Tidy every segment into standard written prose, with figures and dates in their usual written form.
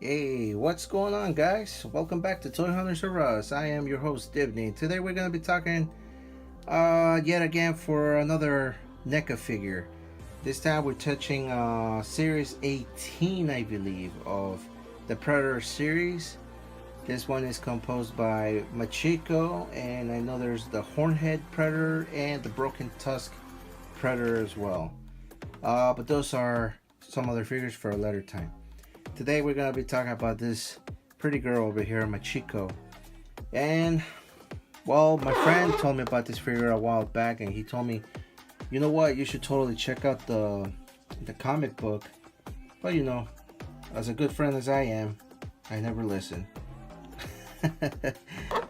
Hey, what's going on, guys? Welcome back to Toy Hunters R Us. I am your host, Divney. Today we're going to be talking yet again for another Neca figure. This time we're touching Series 18, I believe, of the Predator series. This one is composed by Machiko, and I know there's the Hornhead Predator and the Broken Tusk Predator as well. But those are some other figures for a later time. Today we're going to be talking about this pretty girl over here, Machiko. And, well, my friend told me about this figure a while back, and he told me, you know what, you should totally check out the comic book. But, you know, as a good friend as I am, I never listen.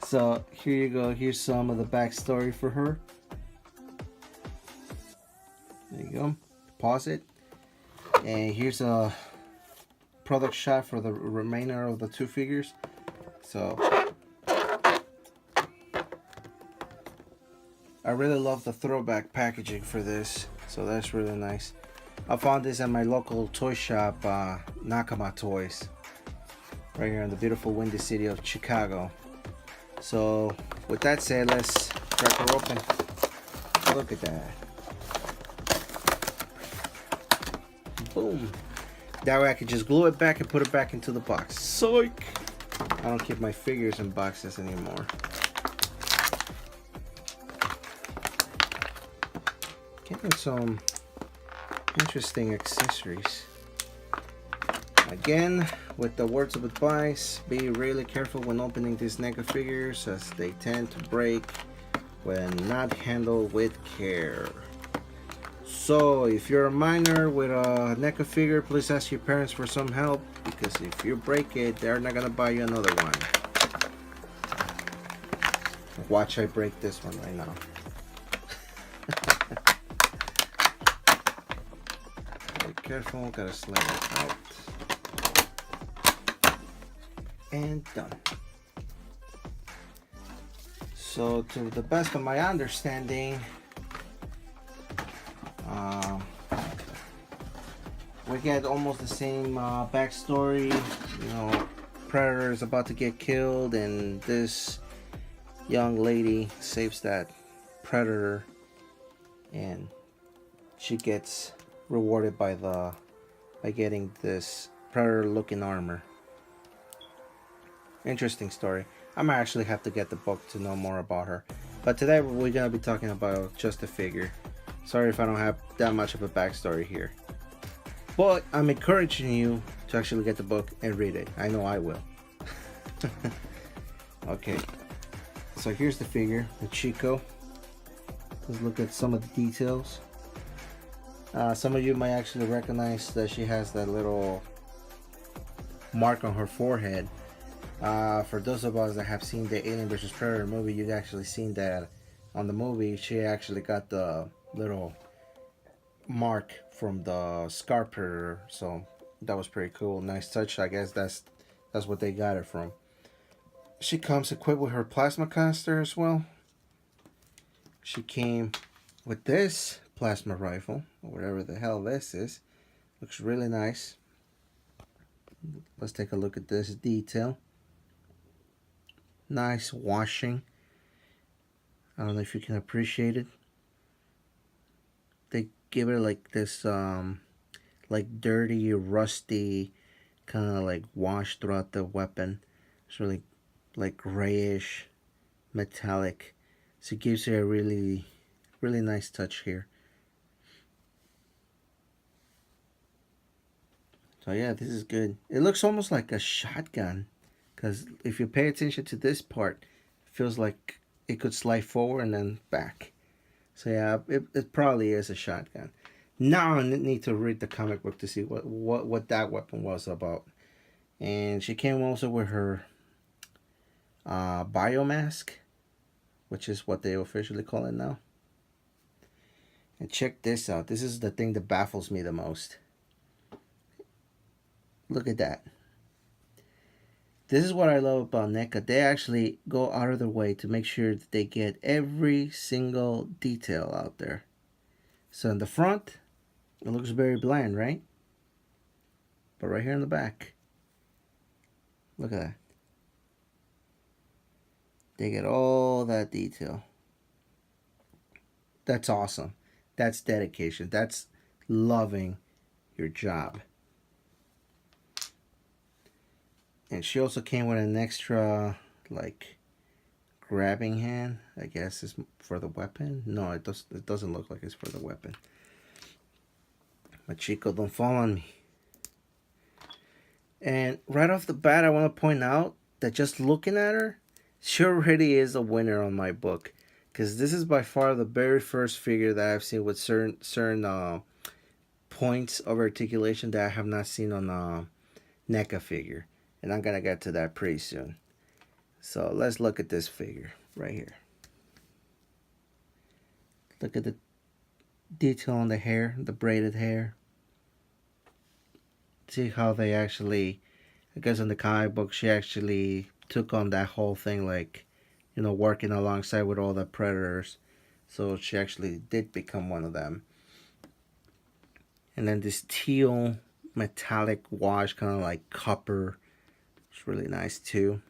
So, here you go. Here's some of the backstory for her. There you go. Pause it. And here's a product shot for the remainder of the two figures. So I really love the throwback packaging for this, so that's really nice. I found this at my local toy shop, Neca Toys, right here in the beautiful windy city of Chicago. So with that said, let's crack her open. Look at that. Boom. That way I can just glue it back and put it back into the box. Psych! I don't keep my figures in boxes anymore. Getting some interesting accessories. Again, with the words of advice, be really careful when opening these Neca figures, as they tend to break when not handled with care. So, if you're a minor with a Neca figure, please ask your parents for some help, because if you break it, they're not gonna buy you another one. Watch I break this one right now. Be careful, gotta slide it out. And done. So, to the best of my understanding, we get almost the same backstory. You know, Predator is about to get killed, and this young lady saves that Predator, and she gets rewarded by getting this Predator-looking armor. Interesting story. I might actually have to get the book to know more about her. But today we're gonna be talking about just the figure. Sorry if I don't have that much of a backstory here. But I'm encouraging you to actually get the book and read it. I know I will. Okay. So here's the figure, Machiko. Let's look at some of the details. Some of you might actually recognize that she has that little mark on her forehead. For those of us that have seen the Alien vs Predator movie, you've actually seen that on the movie. She actually got the little mark from the Scar Predator, so that was pretty cool. Nice touch. I guess that's what they got it from. She comes equipped with her plasma caster as well. She came with this plasma rifle, or whatever the hell this is. Looks really nice. Let's take a look at this detail. Nice washing. I don't know if you can appreciate it. They give it like this like dirty, rusty kind of like wash throughout the weapon. It's really like grayish, metallic, so it gives you a really nice touch here. So yeah, this is good. It looks almost like a shotgun, because if you pay attention to this part, it feels like it could slide forward and then back. So yeah, it probably is a shotgun. Now I need to read the comic book to see what that weapon was about. And she came also with her biomask, which is what they officially call it now. And check this out. This is the thing that baffles me the most. Look at that. This is what I love about Neca. They actually go out of their way to make sure that they get every single detail out there. So in the front, it looks very bland, right? But right here in the back, Look at that. They get all that detail. That's awesome. That's dedication. That's loving your job. And she also came with an extra, like, grabbing hand. I guess is for the weapon. No, it does. It doesn't look like it's for the weapon. Machiko, don't fall on me. And right off the bat, I want to point out that just looking at her, she already is a winner on my book, because this is by far the very first figure that I've seen with certain points of articulation that I have not seen on a NECA figure, and I'm gonna get to that pretty soon. So let's look at this figure right here. Look at the detail on the hair, the braided hair. See how they actually, I guess in the comic book, she actually took on that whole thing, like, you know, working alongside with all the predators. So she actually did become one of them. And then this teal metallic wash, kind of like copper. It's really nice too.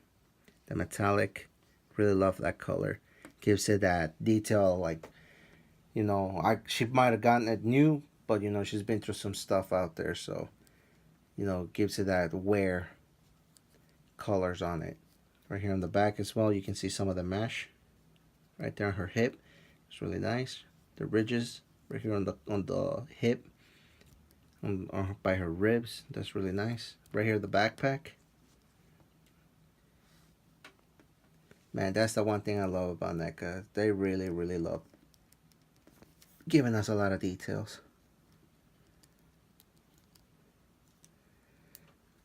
The metallic, really love that color. Gives it that detail, like, you know, she might have gotten it new, but you know, she's been through some stuff out there, so you know, gives it that wear colors on it. Right here on the back as well, you can see some of the mesh right there on her hip. It's really nice. The ridges right here on the hip, by her ribs. That's really nice. Right here the backpack. Man, that's the one thing I love about NECA. They really, really love giving us a lot of details.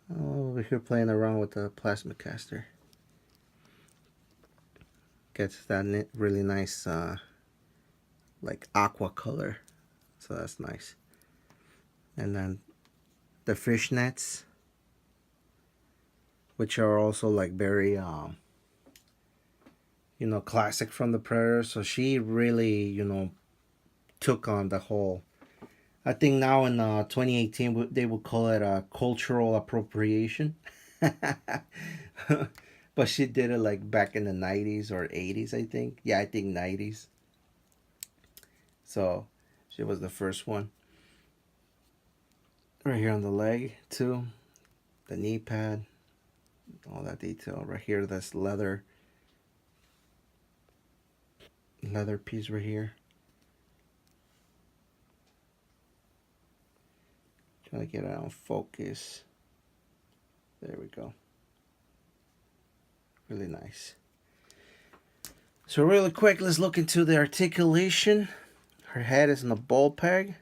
Oh, over here playing around with the plasma caster. Gets that really nice, like aqua color. So that's nice. And then the fishnets, which are also like very, you know, classic from the Predator. So she really, you know, took on the whole. I think now in 2018 they would call it cultural appropriation. But she did it like back in the 90s or 80s, I think. Yeah, I think 90s. So she was the first one. Right here on the leg too. The knee pad. All that detail. Right here, this leather piece right here. Trying to get it on focus. There we go. Really nice. So really quick, let's look into the articulation. Her head is in a ball peg.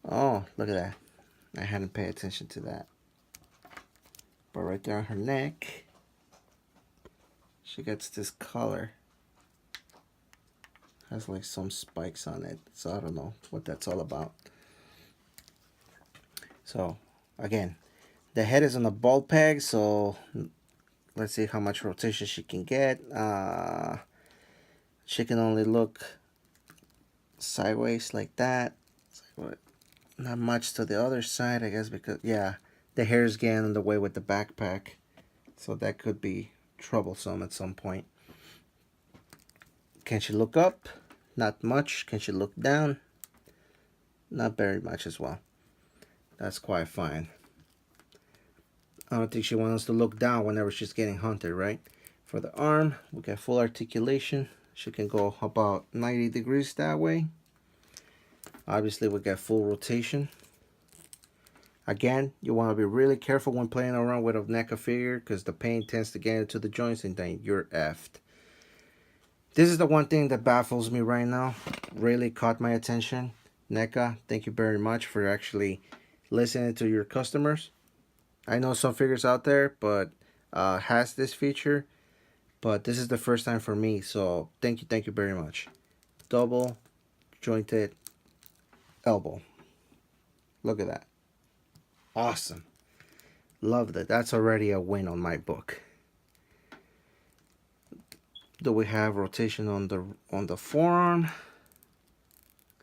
Oh, look at that. I hadn't paid attention to that. But right there on her neck, she gets this collar. Has like some spikes on it. So I don't know what that's all about. So again, the head is on a ball peg, so let's see how much rotation she can get. She can only look sideways like that. Not much to the other side, I guess, because yeah, the hair is getting in the way with the backpack, so that could be troublesome at some point. Can she look up? Not much. Can she look down? Not very much as well. That's quite fine. I don't think she wants us to look down whenever she's getting hunted, right? For the arm, we get full articulation. She can go about 90 degrees that way. Obviously, we get full rotation. Again, you want to be really careful when playing around with a NECA figure, because the paint tends to get into the joints and then you're effed. This is the one thing that baffles me right now. Really caught my attention. NECA, thank you very much for actually listening to your customers. I know some figures out there but has this feature, but this is the first time for me, so thank you very much. Double jointed elbow. Look at that. Awesome. Love that. That's already a win on my book. Do we have rotation on the forearm?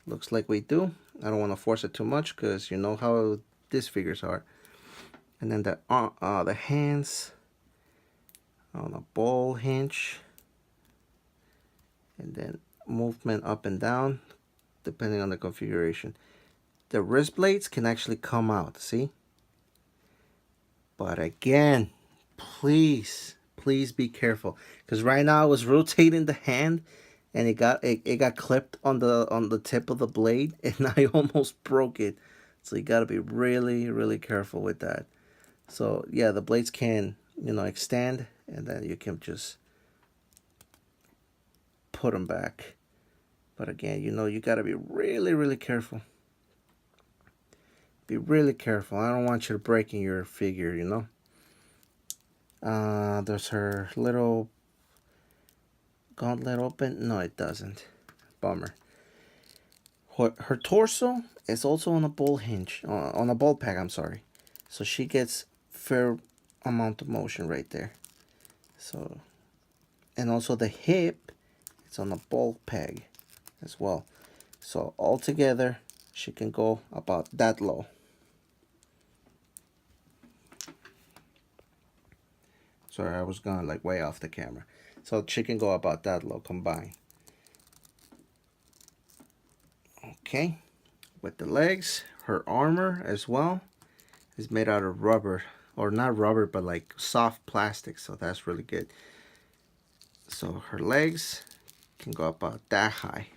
Looks like we do. I don't want to force it too much because you know how these figures are. And then the hands, on a ball hinge, and then movement up and down depending on the configuration. The wrist blades can actually come out, see? But again, please be careful, because right now I was rotating the hand and it got clipped on the tip of the blade and I almost broke it. So you got to be really careful with that. So yeah, the blades can, extend, and then you can just put them back. But again, you got to be really careful. Be really careful. I don't want you to break in your figure. There's her little gauntlet open. No, it doesn't. Bummer. Her torso is also on a ball hinge, on a ball peg, I'm sorry. So she gets fair amount of motion right there. So, and also the hip, it's on a ball peg as well. So altogether, she can go about that low. Sorry, I was going like way off the camera. So she can go about that low combined. Okay, with the legs, her armor as well is made out of rubber, or not rubber, but like soft plastic. So that's really good. So her legs can go about that high.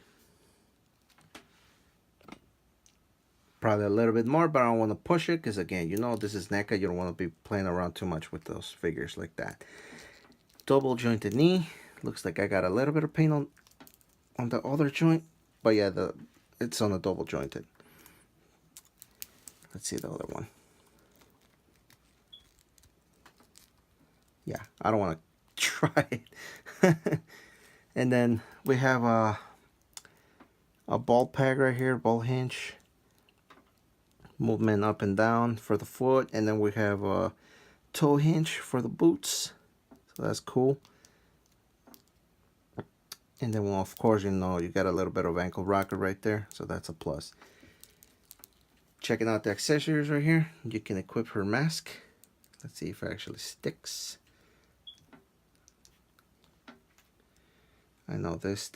Probably a little bit more, but I don't want to push it because, again, this is NECA. You don't want to be playing around too much with those figures like that. Double jointed knee. Looks like I got a little bit of paint on the other joint, but yeah, it's on a double jointed. Let's see the other one. Yeah, I don't want to try it. And then we have a ball peg right here, ball hinge. Movement up and down for the foot, and then we have a toe hinge for the boots. So that's cool. And then, well, of course, you got a little bit of ankle rocker right there, so that's a plus. Checking out the accessories right here. You can equip her mask. Let's see if it actually sticks. I know these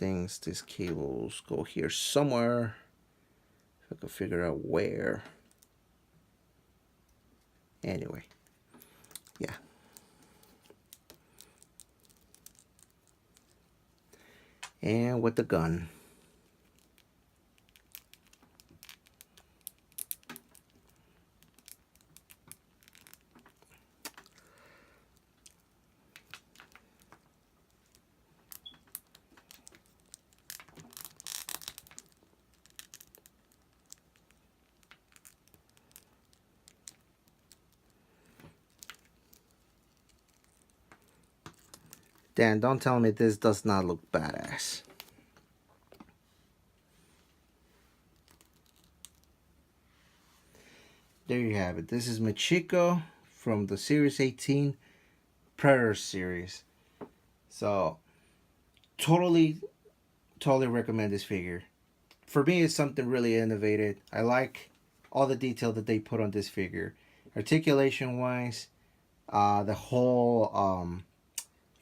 cables go here somewhere. If I could figure out where. Anyway, yeah. And with the gun. Dan, don't tell me this does not look badass. There you have it. This is Machiko from the Series 18 Predator series. So, totally recommend this figure. For me, it's something really innovative. I like all the detail that they put on this figure. Articulation wise, the whole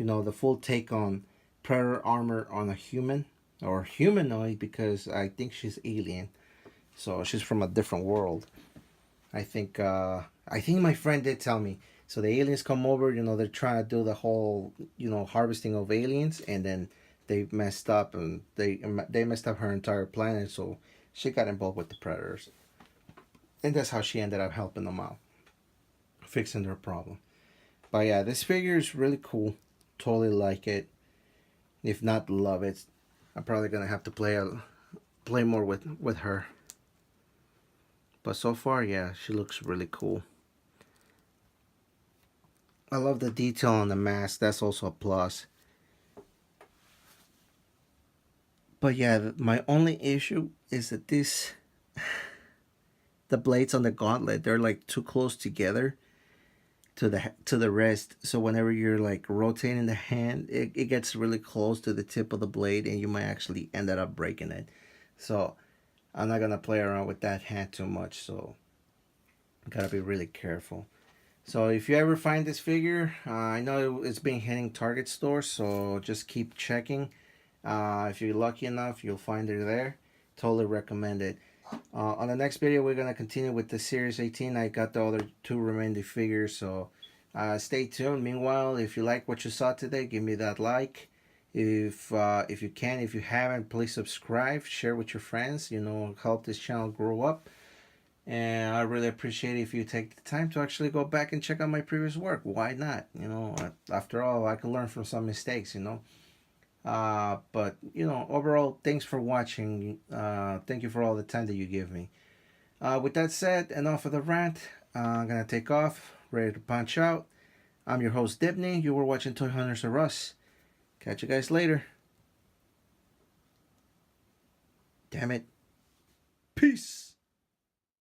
the full take on Predator armor on a human or humanoid, because I think she's alien, so she's from a different world. I think my friend did tell me. So the aliens come over, they're trying to do the whole harvesting of aliens, and then they messed up, and they messed up her entire planet. So she got involved with the Predators, and that's how she ended up helping them out, fixing their problem. But yeah, this figure is really cool. Totally like it. If not love it, I'm probably gonna have to play more with her. But so far, yeah, she looks really cool. I love the detail on the mask. That's also a plus. But yeah, my only issue is that the blades on the gauntlet, they're like too close together to the wrist. So whenever you're like rotating the hand, it gets really close to the tip of the blade, and you might actually end up breaking it. So I'm not gonna play around with that hand too much. So gotta be really careful. So if you ever find this figure, I know it's been hitting Target stores, so just keep checking. If you're lucky enough, you'll find it there. Totally recommend it. On the next video, we're gonna continue with the Series 18. I got the other two remaining figures, so stay tuned. Meanwhile, if you like what you saw today, give me that like. If you can, if you haven't, please subscribe, share with your friends. Help this channel grow up. And I really appreciate it if you take the time to actually go back and check out my previous work. Why not? After all, I can learn from some mistakes. But overall, thanks for watching. Thank you for all the time that you give me. With that said, enough of the rant. I'm gonna take off, ready to punch out. I'm your host Dibney. You were watching Toy Hunters of Us. Catch you guys later. Damn it. Peace.